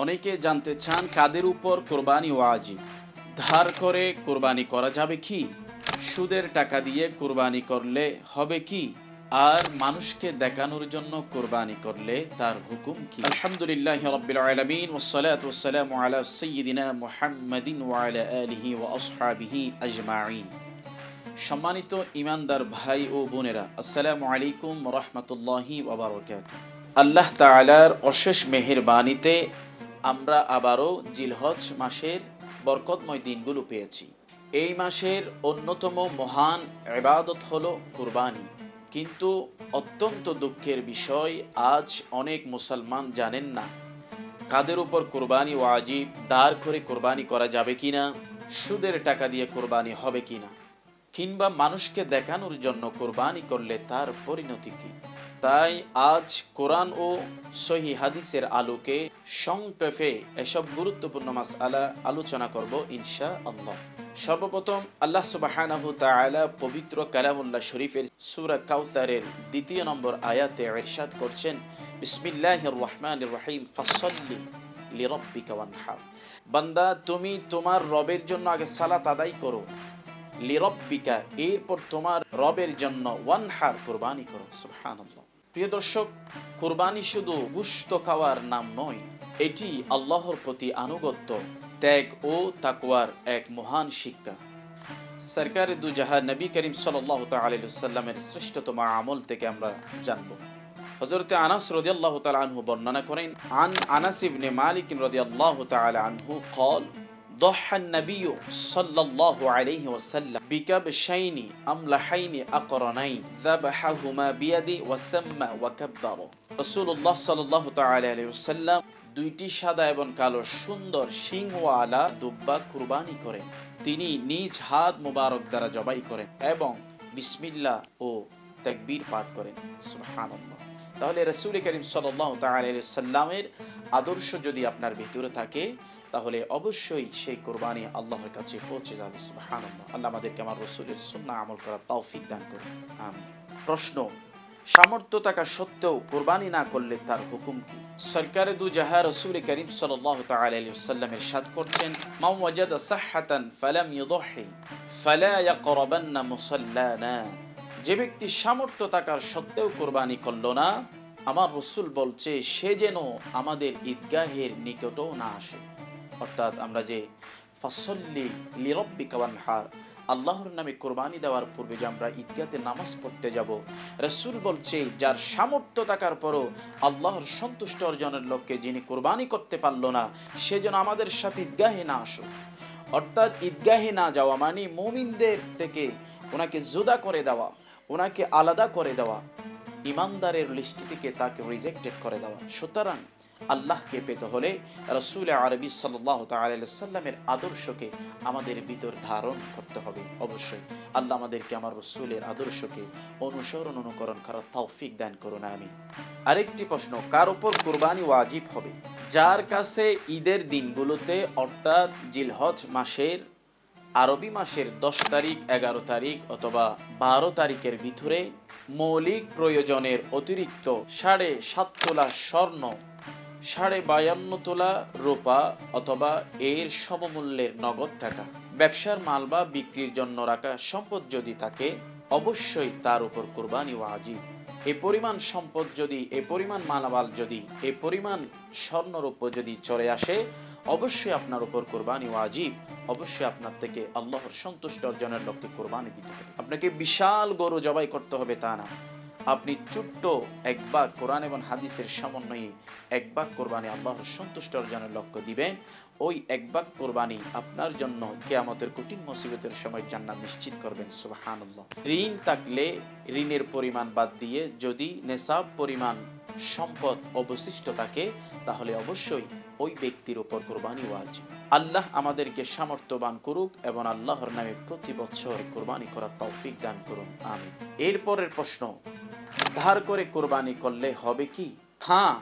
অনেকে জানতে চান কাদের উপর কোরবানি ওয়াজিব, ধার করে কোরবানি করা যাবে কি, সুদের টাকা দিয়ে কোরবানি করলে হবে কি, আর মানুষকে দেখানোর জন্য কোরবানি করলে তার হুকুম কি? আলহামদুলিল্লাহি রাব্বিল আলামিন ওয়াসসালাতু ওয়াসসালামু আলা সাইয়্যিদিনা মুহাম্মাদিন ওয়া আলা আলিহি ওয়া আসহাবিহি আজমাইন। সম্মানিত ঈমানদার ভাই ও বোনেরা, আসসালামু আলাইকুম ওয়া রাহমাতুল্লাহি ওয়া বারাকাতুহু। আল্লাহ তাআলার অশেষ মেহেরবানিতে আমরা আবারও জিলহজ মাসের বরকতময় দিনগুলো পেয়েছি। এই মাসের অন্যতম মহান ইবাদত হলো কুরবানি। কিন্তু অত্যন্ত দুঃখের বিষয়, আজ অনেক মুসলমান জানেন না কাদের উপর কোরবানি ওয়াজিব, দাঁড় করে কোরবানি করা যাবে কিনা, সুদের টাকা দিয়ে কোরবানি হবে কিনা, কিংবা মানুষকে দেখানোর জন্য কোরবানি করলে তার পরিণতি কি। তাই আজ কোরআন ও সহিহ হাদিসের আলোকে সংক্ষেপে এসব গুরুত্বপূর্ণ মাসআলা আলোচনা করব ইনশাআল্লাহ। সর্বপ্রথম আল্লাহ সুবহানাহু ওয়া তাআলা পবিত্র কালামুল্লাহ শরীফের সূরা কাউসারের ২ নম্বর আয়াতে ইরশাদ করছেন, বিসমিল্লাহির রহমানির রহিম, ফাসল্লি লিরাব্বিকা ওয়ানহার। বান্দা, তুমি তোমার রবের জন্য আগে সালাত আদায় করো, লিরাব্বিকা এরপর তোমার রবের জন্য, ওয়ানহার কুরবানি করো। সুবহানাল্লাহ। প্রিয় দর্শক, কুরবানি শুধু গোশত খাওয়ার নাম নয়, এটি আল্লাহর প্রতি আনুগত্য, ত্যাগ ও তাকওয়ার এক মহান শিক্ষা। সরকারে দু জাহান নবী করিম সাল্লাল্লাহু তাআলা আলাইহি ওয়াসাল্লামের শ্রেষ্ঠতম আমল থেকে আমরা জানব। হযরতে আনাস রাদিয়াল্লাহু তাআলা আনহু বর্ণনা করেন, আন আনাস ইবনে মালিক রাদিয়াল্লাহু তাআলা আনহু قال ضحى النبي صلى الله عليه وسلم بكبشين أملحين أقرنين ذبحهما بيده وسمى وكبر। রাসূলুল্লাহ সাল্লাল্লাহু তাআলা আলাইহি ওয়াসাল্লাম দুইটি সাদা এবং কালো সুন্দর শিংওয়ালা দুব্বা কুরবানি করেন। তিনি নিজ হাত মুবারক দ্বারা জবাই করেন এবং বিসমিল্লাহ ও তাকবীর পাঠ করেন। সুবহানাল্লাহ। তাহলে রাসূল করিম সাল্লাল্লাহু তাআলা আলাইহি ওয়াসাল্লামের আদর্শ যদি আপনার ভিতরে থাকে, তাহলে অবশ্যই সেই কোরবানি আল্লাহর কাছে পৌঁছে যাবে। সুবহানাল্লাহ। আল্লাহ আমাদেরকে আমার রাসূলের সুন্নাহ আমল করার তৌফিক দান করুন। আমিন। প্রশ্ন, সামর্থ্য থাকা সত্ত্বেও কোরবানি না করলে তার হুকুম কি? সরকারে দু জাহান রাসূল করিম সাল্লাল্লাহু তাআলা আলাইহি ওয়াসাল্লাম ইরশাদ করছেন, মান ওয়াজাদা সাহহাতান ফালাম ইউদহি ফালা ইয়াকরাবান্না মুসাল্লানা। যে ব্যক্তি সামর্থ্য থাকার সত্ত্বেও কোরবানি করলো না, আমার রাসূল বলছে সে যেন আমাদের ঈদগাহের নিকটও না আসে। অর্থাৎ আমরা যে ফাসল্লি লিরাব্বিকা ওয়ানহার, আল্লাহর নামে কোরবানি দেওয়ার পূর্বে যে আমরা ঈদগাহতে নামাজ পড়তে যাব, রাসূল বলছে যার সামর্থ্য থাকার পরও আল্লাহর সন্তুষ্ট অর্জনের লক্ষ্যে যিনি কোরবানি করতে পারলো না, সে যেন আমাদের সাথে ঈদগাহে না আসো। অর্থাৎ ঈদগাহে না যাওয়া মানে মুমিনদের থেকে ওনাকে জুদা করে দেওয়া, ওনাকে আলাদা করে দেওয়া, ইমানদারের লিস্ট থেকে তাকে রিজেক্টেড করে দেওয়া। সুতরাং আল্লাহকে পেতে হলে রাসূল আরবি সাল্লাল্লাহু তাআলা আলাইহি ওয়াসাল্লামের আদর্শকে আমাদের ভিতর ধারণ করতে হবে। অবশ্যই আল্লাহ আমাদেরকে আমার রাসূলের আদর্শকে অনুসরণ অনুকরণ করার তৌফিক দান করুন। আমিন। আরেকটি প্রশ্ন, কার উপর কুরবানি ওয়াজিব হবে? যার কাছে ঈদের দিনগুলোতে অর্থাৎ জিলহজ মাসের আরবি মাসের 10 তারিখ, 11 তারিখ অথবা 12 তারিখের ভিতরে মৌলিক প্রয়োজনের অতিরিক্ত 7.5 তোলা স্বর্ণ, 52.5 তোলা রূপা অথবা এর সমমূল্যের নগদ টাকা, ব্যবসার মাল বা বিক্রির জন্য রাখা সম্পদ যদি থাকে, অবশ্যই তার উপর কুরবানি ওয়াজিব। এই পরিমাণ সম্পদ যদি, এই পরিমাণ মালামাল যদি, এই পরিমাণ স্বর্ণরূপ যদি চলে আসে, অবশ্যই আপনার উপর কুরবানি ওয়াজিব। অবশ্যই আপনার থেকে আল্লাহর সন্তুষ্ট অর্জনের লক্ষ্যে কুরবানি দিতে হবে। আপনাকে বিশাল গরু জবাই করতে হবে তা না, আপনি ছোট্ট এক ভাগ কোরআন এবং হাদিসের সমন্বয়ে এক ভাগ কোরবানি আল্লাহর সন্তুষ্ট অর্জনের লক্ষ্য দিবেন। ওই এক ভাগ কোরবানি আপনার জন্য কিয়ামতের কঠিন মুসিবতের সময় জান্নাত নিশ্চিত করবেন। সুবহানাল্লাহ। ঋণ থাকলে ঋণের পরিমাণ বাদ দিয়ে যদি নেসাব পরিমাণ সম্পদ অবশিষ্ট থাকে, তাহলে অবশ্যই ওই ব্যক্তির উপর কোরবানি ওয়াজিব। আল্লাহ আমাদেরকে সামর্থ্যবান করুক এবং আল্লাহর নামে প্রতি বছর কোরবানি করার তৌফিক দান করুন। আমিন। এরপরের প্রশ্ন, ধার করে কোরবানি করলে হবে কি? হ্যাঁ,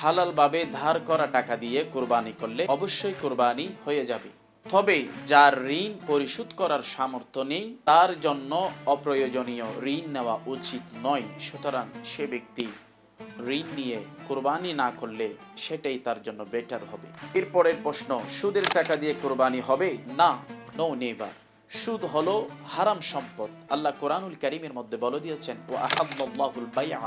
হালাল ভাবে ধার করা টাকা দিয়ে কোরবানি করলে অবশ্যই কোরবানি হয়ে যাবে। তবে যার ঋণ পরিশোধ করার সামর্থ্য নেই, তার জন্য অপ্রয়োজনীয় ঋণ নেওয়া উচিত নয়। সুতরাং সে ব্যক্তি ঋণ নিয়ে কোরবানি না করলে সেটাই তার জন্য বেটার হবে। এরপরের প্রশ্ন, সুদের টাকা দিয়ে কোরবানি হবে? না, নো নেভার। সুদ হলো হারাম সম্পদ। আল্লাহ কোরআনুল কারীমের মধ্যে বলে দিয়েছেন, ওয়া আহাল্লাল্লাহুল বাইআ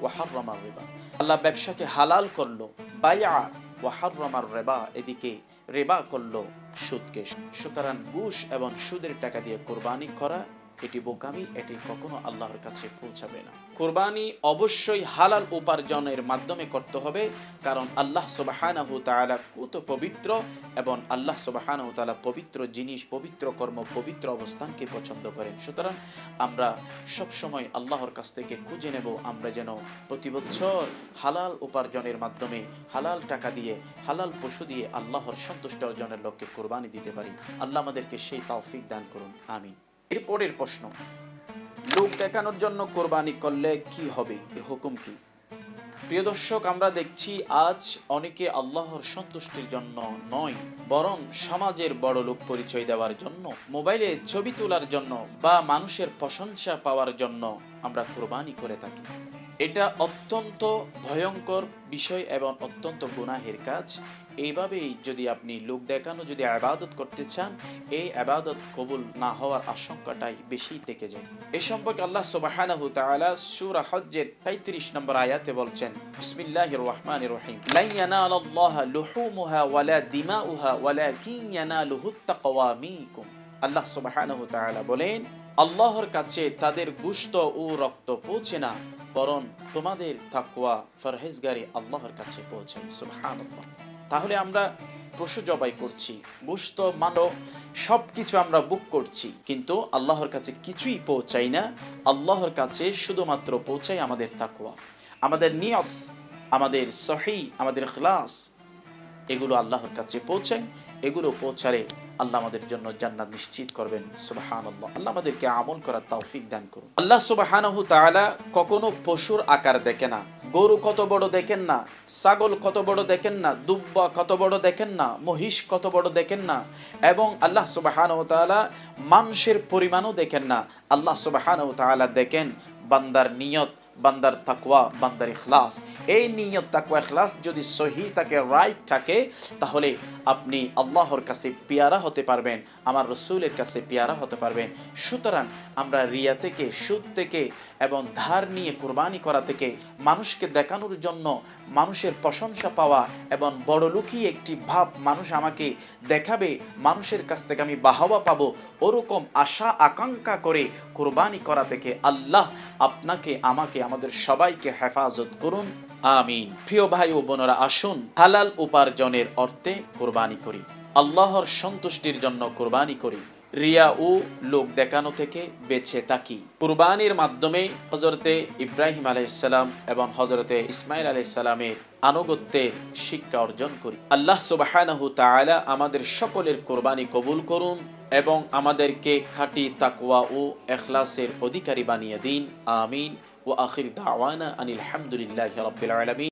ওয়া হাররামার রিবা। আল্লাহ ব্যবসাকে হালাল করলো, বাইআ ওয়া হাররামার রিবা, এদিকে রিবা করলো সুদকে। সুতরাং ঘুষ এবং সুদের টাকা দিয়ে কোরবানি করা এটি বোকামি, এটি কখনো আল্লাহর কাছে পৌঁছাবে না। কোরবানি অবশ্যই হালাল উপার্জনের মাধ্যমে করতে হবে, কারণ আল্লাহ সুবহানাহু তাআলা কত পবিত্র এবং আল্লাহ সুবহানাহু তাআলা পবিত্র জিনিস, পবিত্র কর্ম, পবিত্র অবস্থানকে পছন্দ করেন। সুতরাং আমরা সব সময় আল্লাহর কাছ থেকে খুঁজে নেব আমরা যেন প্রতি বছর হালাল উপার্জনের মাধ্যমে হালাল টাকা দিয়ে হালাল পশু দিয়ে আল্লাহর সন্তুষ্টি অর্জনের লক্ষ্যে কোরবানি দিতে পারি। আল্লাহ আমাদেরকে সেই তৌফিক দান করুন, আমিন। এরপরের প্রশ্ন, লোক দেখানোর জন্য কোরবানি করলে কি হবে, এর হুকুম কি? প্রিয় দর্শক, আমরা দেখছি আজ অনেকে আল্লাহর সন্তুষ্টির জন্য নয়, বরং সমাজের বড় লোক পরিচয় দেওয়ার জন্য, মোবাইলে ছবি তোলার জন্য বা মানুষের প্রশংসা পাওয়ার জন্য আমরা কোরবানি করে থাকি। এটা অত্যন্ত ভয়ঙ্কর বিষয় এবং অত্যন্ত গুনাহের কাজ। এইভাবেই যদি আপনি লোক দেখানো যদি ইবাদত করতে চান, এই ইবাদত কবুল না হওয়ার আশঙ্কাটাই বেশি থেকে যায়। এই সম্পর্কে আল্লাহ সুবহানাহু তাআলা সূরা হজ্জের ৩৫ নম্বর আয়াতে বলছেন, বিসমিল্লাহির রহমানির রহিম, লা ইয়ানালাল্লাহা লুহুমুহা ওয়ালা দিমাউহা ওয়ালাকিন ইয়ানালুহুত তাকওয়া মিনকুম। আল্লাহ সুবহানাহু তাআলা বলেন, আল্লাহর কাছে তাদের গোশত ও রক্ত পৌঁছে না, বরং তোমাদের তাকওয়া ফরহেজগারি আল্লাহর কাছে পৌঁছায়। সুবহানাল্লাহ। তাহলে আমরা পশু জবাই করছি, গোশত, মাংস সবকিছু আমরা বুক করছি, কিন্তু আল্লাহর কাছে কিছুই পৌঁছাই না। আল্লাহর কাছে শুধুমাত্র পৌঁছায় আমাদের তাকওয়া, আমাদের নিয়ত, আমাদের সহি, আমাদের ইখলাস, এগুলো আল্লাহর কাছে পৌঁছায়। এগুলো পৌঁছালে আল্লাহ আমাদের জন্য জান্নাত নিশ্চিত করবেন। সুবহানাল্লাহ। আল্লাহ আমাদেরকে আমল করার তৌফিক দান করুন। আল্লাহ সুবহানাহু তাআলা কখনো পশুর আকার দেখে না। গরু কত বড় দেখেন না, ছাগল কত বড় দেখেন না, দুব্বা কত বড় দেখেন না, মহিষ কত বড় দেখেন না, এবং আল্লাহ সুবহানাহু তাআলা মানুষের পরিমাণও দেখেন না। আল্লাহ সুবহানাহু তাআলা দেখেন বান্দার নিয়ত, বান্দার তাকওয়া, বান্দার ইখলাস। এই নিয়ত, তাকওয়া, ইখলাস যদি সহি থাকে, রাইট থাকে, তাহলে আপনি আল্লাহর কাছে পেয়ারা হতে পারবেন, আমার রাসূলের কাছে পেয়ারা হতে পারবেন। সুতরাং আমরা রিয়া থেকে, সুদ থেকে এবং ধার নিয়ে কুরবানি করা থেকে, মানুষকে দেখানোর জন্য, মানুষের প্রশংসা পাওয়া এবং বড়লোকি একটি ভাব, মানুষ আমাকে দেখাবে, মানুষের কাছ থেকে আমি বাহবা পাবো, ওরকম আশা আকাঙ্ক্ষা করে কুরবানি করা থেকে আল্লাহ আপনাকে, আমাকে, আমাদের সবাইকে হেফাজত করুন, আমিন। প্রিয় ভাই ও বোনেরা, আসুন হালাল উপার্জনের অর্থে কোরবানি করি, আল্লাহর সন্তুষ্টির জন্য কোরবানি করি, রিয়া ও লোক দেখানো থেকে বেঁচে থাকি। কুরবানির মাধ্যমে হযরতে ইব্রাহিম আলাইহিস সালাম এবং হযরতে ইসমাঈল আলাইহিস সালামের আনুগত্যের শিক্ষা অর্জন করি। আল্লাহ সুবহানাহু তাআলা আমাদের সকলের কোরবানি কবুল করুন এবং আমাদেরকে খাঁটি তাকওয়া ও ইখলাসের অধিকারী বানিয়ে দিন, আমিন। ওয়া আখির দাওয়ানা আনিল হামদুলিল্লাহি রাব্বিল আলামিন।